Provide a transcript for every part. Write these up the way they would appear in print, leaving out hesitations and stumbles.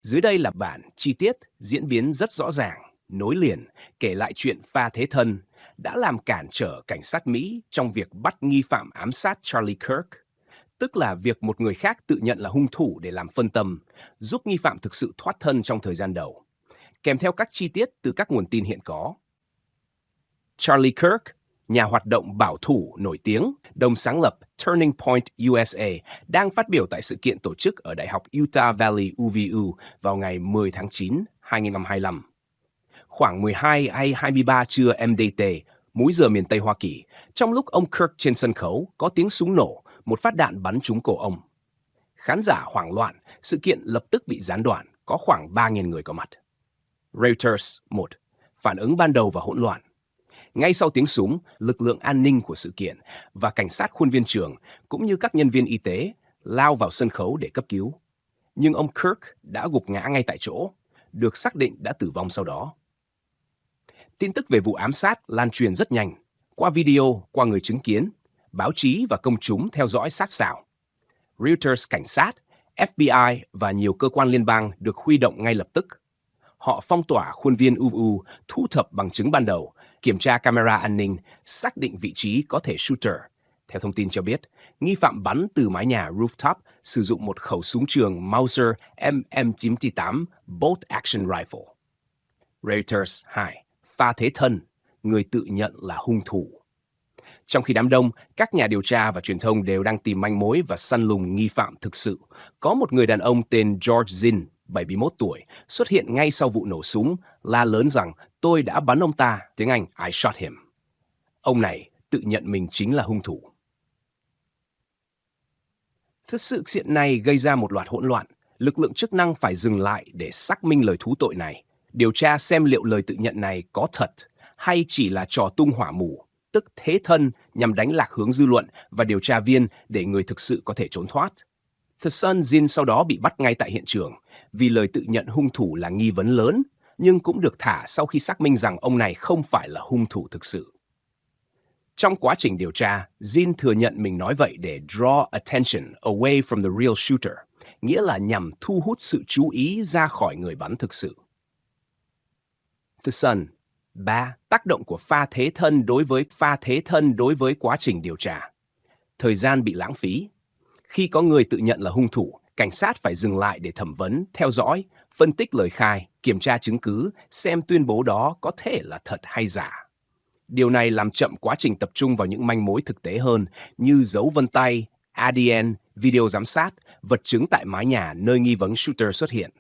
Dưới đây là bản chi tiết diễn biến rất rõ ràng, nối liền, kể lại chuyện pha thế thân đã làm cản trở cảnh sát Mỹ trong việc bắt nghi phạm ám sát Charlie Kirk, tức là việc một người khác tự nhận là hung thủ để làm phân tâm, giúp nghi phạm thực sự thoát thân trong thời gian đầu, kèm theo các chi tiết từ các nguồn tin hiện có. Charlie Kirk, nhà hoạt động bảo thủ nổi tiếng, đồng sáng lập Turning Point USA, đang phát biểu tại sự kiện tổ chức ở Đại học Utah Valley UVU vào ngày 10 tháng 9, 2025. Khoảng 12 hay 23 trưa MDT, múi giờ miền Tây Hoa Kỳ, trong lúc ông Kirk trên sân khấu có tiếng súng nổ, một phát đạn bắn trúng cổ ông. Khán giả hoảng loạn, sự kiện lập tức bị gián đoạn, có khoảng 3.000 người có mặt. Reuters 1. Phản ứng ban đầu và hỗn loạn. Ngay sau tiếng súng, lực lượng an ninh của sự kiện và cảnh sát khuôn viên trường cũng như các nhân viên y tế lao vào sân khấu để cấp cứu. Nhưng ông Kirk đã gục ngã ngay tại chỗ, được xác định đã tử vong sau đó. Tin tức về vụ ám sát lan truyền rất nhanh, qua video, qua người chứng kiến, báo chí và công chúng theo dõi sát sảo. Reuters, cảnh sát, FBI và nhiều cơ quan liên bang được huy động ngay lập tức. Họ phong tỏa khuôn viên UVU, thu thập bằng chứng ban đầu, kiểm tra camera an ninh, xác định vị trí có thể shooter. Theo thông tin cho biết, nghi phạm bắn từ mái nhà rooftop sử dụng một khẩu súng trường Mauser MM98 Bolt Action Rifle. Reuters 2. Pha thế thân, người tự nhận là hung thủ. Trong khi đám đông, các nhà điều tra và truyền thông đều đang tìm manh mối và săn lùng nghi phạm thực sự, có một người đàn ông tên George Zinn, 71 tuổi, xuất hiện ngay sau vụ nổ súng, la lớn rằng tôi đã bắn ông ta, tiếng Anh I shot him. Ông này tự nhận mình chính là hung thủ. Sự kiện này gây ra một loạt hỗn loạn. Lực lượng chức năng phải dừng lại để xác minh lời thú tội này, điều tra xem liệu lời tự nhận này có thật hay chỉ là trò tung hỏa mù, tức thế thân nhằm đánh lạc hướng dư luận và điều tra viên để người thực sự có thể trốn thoát. The Sun Zinn sau đó bị bắt ngay tại hiện trường vì lời tự nhận hung thủ là nghi vấn lớn, nhưng cũng được thả sau khi xác minh rằng ông này không phải là hung thủ thực sự. Trong quá trình điều tra, Zinn thừa nhận mình nói vậy để draw attention away from the real shooter, nghĩa là nhằm thu hút sự chú ý ra khỏi người bắn thực sự. The Sun 3. Tác động của pha thế thân đối với quá trình điều tra. Thời gian bị lãng phí. Khi có người tự nhận là hung thủ, cảnh sát phải dừng lại để thẩm vấn, theo dõi, phân tích lời khai, kiểm tra chứng cứ, xem tuyên bố đó có thể là thật hay giả. Điều này làm chậm quá trình tập trung vào những manh mối thực tế hơn như dấu vân tay, ADN, video giám sát, vật chứng tại mái nhà nơi nghi vấn shooter xuất hiện.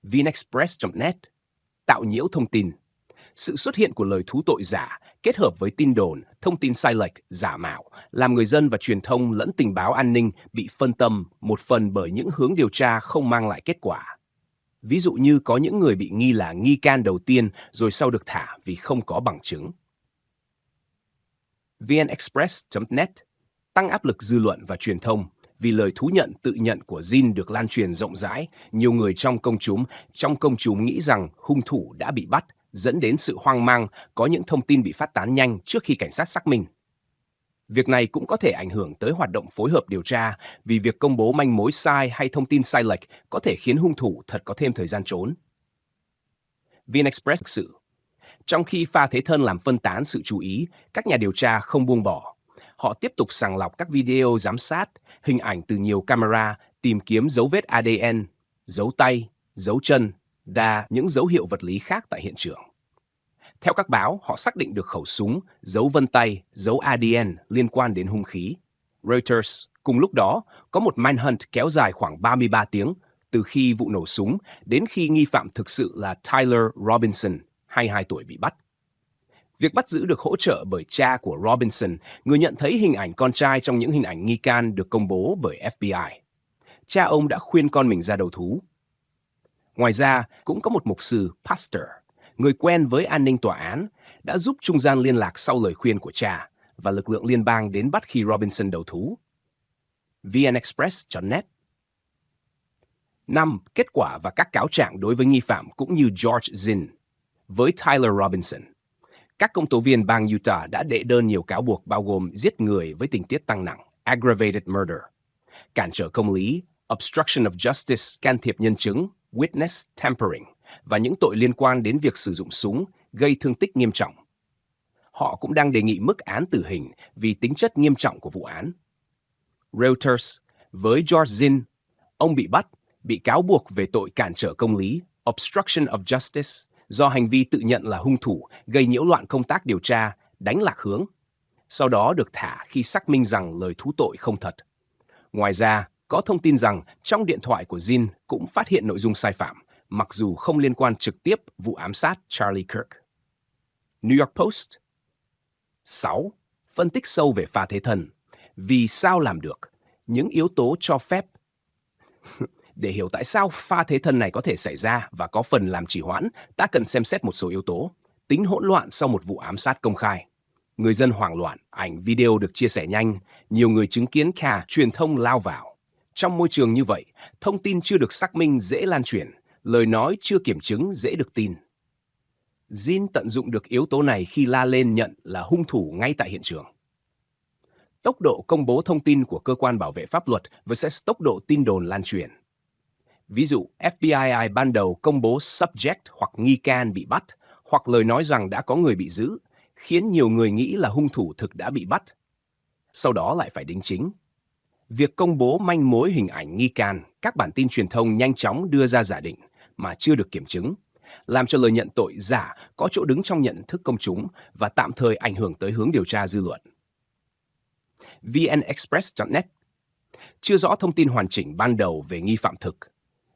VnExpress.net tạo nhiễu thông tin. Sự xuất hiện của lời thú tội giả kết hợp với tin đồn, thông tin sai lệch, giả mạo, làm người dân và truyền thông lẫn tình báo an ninh bị phân tâm một phần bởi những hướng điều tra không mang lại kết quả. Ví dụ như có những người bị nghi là nghi can đầu tiên rồi sau được thả vì không có bằng chứng. VnExpress.net tăng áp lực dư luận và truyền thông vì lời thú nhận tự nhận của Zinn được lan truyền rộng rãi. Nhiều người trong công chúng nghĩ rằng hung thủ đã bị bắt, dẫn đến sự hoang mang, có những thông tin bị phát tán nhanh trước khi cảnh sát xác minh. Việc này cũng có thể ảnh hưởng tới hoạt động phối hợp điều tra vì việc công bố manh mối sai hay thông tin sai lệch có thể khiến hung thủ thật có thêm thời gian trốn. VnExpress thực sự. Trong khi pha thế thân làm phân tán sự chú ý, các nhà điều tra không buông bỏ. Họ tiếp tục sàng lọc các video giám sát, hình ảnh từ nhiều camera, tìm kiếm dấu vết ADN, dấu tay, dấu chân và những dấu hiệu vật lý khác tại hiện trường. Theo các báo, họ xác định được khẩu súng, dấu vân tay, dấu ADN liên quan đến hung khí. Reuters, cùng lúc đó, có một manhunt kéo dài khoảng 33 tiếng, từ khi vụ nổ súng đến khi nghi phạm thực sự là Tyler Robinson, 22 tuổi bị bắt. Việc bắt giữ được hỗ trợ bởi cha của Robinson, người nhận thấy hình ảnh con trai trong những hình ảnh nghi can được công bố bởi FBI. Cha ông đã khuyên con mình ra đầu thú. Ngoài ra, cũng có một mục sư, pastor, người quen với an ninh tòa án, đã giúp trung gian liên lạc sau lời khuyên của cha và lực lượng liên bang đến bắt khi Robinson đầu thú. VnExpress.net 5. Kết quả và các cáo trạng đối với nghi phạm cũng như George Zinn. Với Tyler Robinson, các công tố viên bang Utah đã đệ đơn nhiều cáo buộc bao gồm giết người với tình tiết tăng nặng, aggravated murder, cản trở công lý, obstruction of justice, can thiệp nhân chứng, witness tampering và những tội liên quan đến việc sử dụng súng gây thương tích nghiêm trọng. Họ cũng đang đề nghị mức án tử hình vì tính chất nghiêm trọng của vụ án. Reuters, với George Zinn, ông bị bắt, bị cáo buộc về tội cản trở công lý, obstruction of justice, do hành vi tự nhận là hung thủ gây nhiễu loạn công tác điều tra, đánh lạc hướng. Sau đó được thả khi xác minh rằng lời thú tội không thật. Ngoài ra, có thông tin rằng trong điện thoại của Zinn cũng phát hiện nội dung sai phạm, mặc dù không liên quan trực tiếp vụ ám sát Charlie Kirk. New York Post 6. Phân tích sâu về pha thế thân. Vì sao làm được? Những yếu tố cho phép. Để hiểu tại sao pha thế thân này có thể xảy ra và có phần làm trì hoãn, ta cần xem xét một số yếu tố. Tính hỗn loạn sau một vụ ám sát công khai. Người dân hoảng loạn, ảnh video được chia sẻ nhanh, nhiều người chứng kiến cả truyền thông lao vào. Trong môi trường như vậy, thông tin chưa được xác minh dễ lan truyền, lời nói chưa kiểm chứng dễ được tin. Zinn tận dụng được yếu tố này khi la lên nhận là hung thủ ngay tại hiện trường. Tốc độ công bố thông tin của cơ quan bảo vệ pháp luật versus tốc độ tin đồn lan truyền. Ví dụ, FBI ban đầu công bố subject hoặc nghi can bị bắt, hoặc lời nói rằng đã có người bị giữ, khiến nhiều người nghĩ là hung thủ thực đã bị bắt. Sau đó lại phải đính chính. Việc công bố manh mối hình ảnh nghi can, các bản tin truyền thông nhanh chóng đưa ra giả định mà chưa được kiểm chứng, làm cho lời nhận tội giả có chỗ đứng trong nhận thức công chúng và tạm thời ảnh hưởng tới hướng điều tra dư luận. VNExpress.net chưa rõ thông tin hoàn chỉnh ban đầu về nghi phạm thực.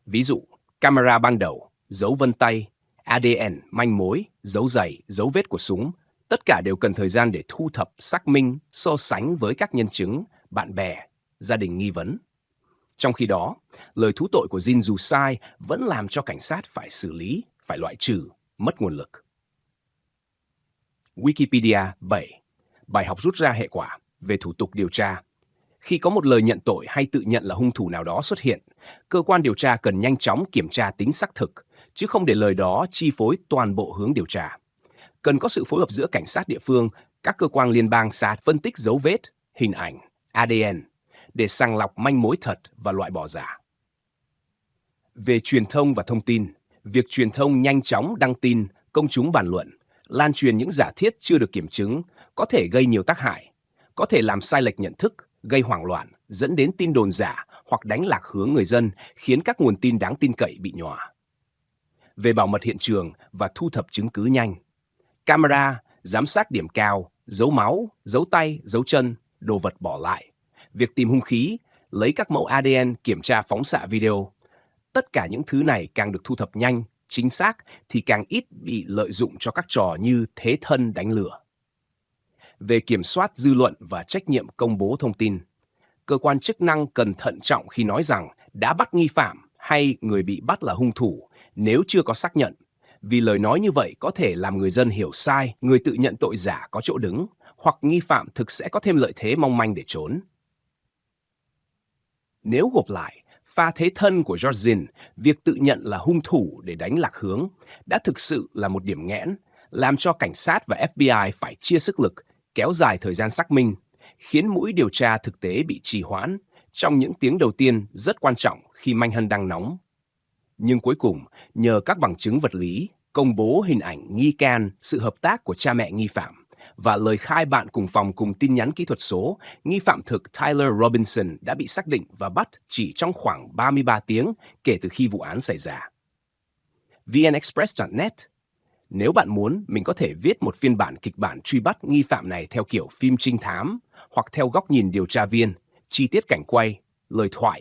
Ví dụ, camera ban đầu, dấu vân tay, ADN, manh mối, dấu giày, dấu vết của súng, tất cả đều cần thời gian để thu thập, xác minh, so sánh với các nhân chứng, bạn bè, gia đình nghi vấn. Trong khi đó, lời thú tội của Zinn dù sai vẫn làm cho cảnh sát phải xử lý, phải loại trừ, mất nguồn lực. Wikipedia 7. Bài học rút ra hệ quả về thủ tục điều tra. Khi có một lời nhận tội hay tự nhận là hung thủ nào đó xuất hiện, cơ quan điều tra cần nhanh chóng kiểm tra tính xác thực, chứ không để lời đó chi phối toàn bộ hướng điều tra. Cần có sự phối hợp giữa cảnh sát địa phương, các cơ quan liên bang phân tích dấu vết, hình ảnh, ADN, để sàng lọc manh mối thật và loại bỏ giả. Về truyền thông và thông tin, việc truyền thông nhanh chóng đăng tin, công chúng bàn luận, lan truyền những giả thiết chưa được kiểm chứng có thể gây nhiều tác hại, có thể làm sai lệch nhận thức, gây hoảng loạn, dẫn đến tin đồn giả hoặc đánh lạc hướng người dân, khiến các nguồn tin đáng tin cậy bị nhòa. Về bảo mật hiện trường và thu thập chứng cứ nhanh, camera, giám sát điểm cao, dấu máu, dấu tay, dấu chân, đồ vật bỏ lại, việc tìm hung khí, lấy các mẫu ADN kiểm tra phóng xạ video. Tất cả những thứ này càng được thu thập nhanh, chính xác thì càng ít bị lợi dụng cho các trò như thế thân đánh lừa. Về kiểm soát dư luận và trách nhiệm công bố thông tin, cơ quan chức năng cần thận trọng khi nói rằng đã bắt nghi phạm hay người bị bắt là hung thủ nếu chưa có xác nhận, vì lời nói như vậy có thể làm người dân hiểu sai người tự nhận tội giả có chỗ đứng, hoặc nghi phạm thực sẽ có thêm lợi thế mong manh để trốn. Nếu gộp lại, pha thế thân của George Zinn, việc tự nhận là hung thủ để đánh lạc hướng, đã thực sự là một điểm nghẽn, làm cho cảnh sát và FBI phải chia sức lực, kéo dài thời gian xác minh, khiến mũi điều tra thực tế bị trì hoãn trong những tiếng đầu tiên rất quan trọng khi manh hân đang nóng. Nhưng cuối cùng, nhờ các bằng chứng vật lý, công bố hình ảnh nghi can, sự hợp tác của cha mẹ nghi phạm, và lời khai bạn cùng phòng cùng tin nhắn kỹ thuật số, nghi phạm thực Tyler Robinson đã bị xác định và bắt chỉ trong khoảng 33 tiếng kể từ khi vụ án xảy ra. VNExpress.net. Nếu bạn muốn, mình có thể viết một phiên bản kịch bản truy bắt nghi phạm này theo kiểu phim trinh thám, hoặc theo góc nhìn điều tra viên, chi tiết cảnh quay, lời thoại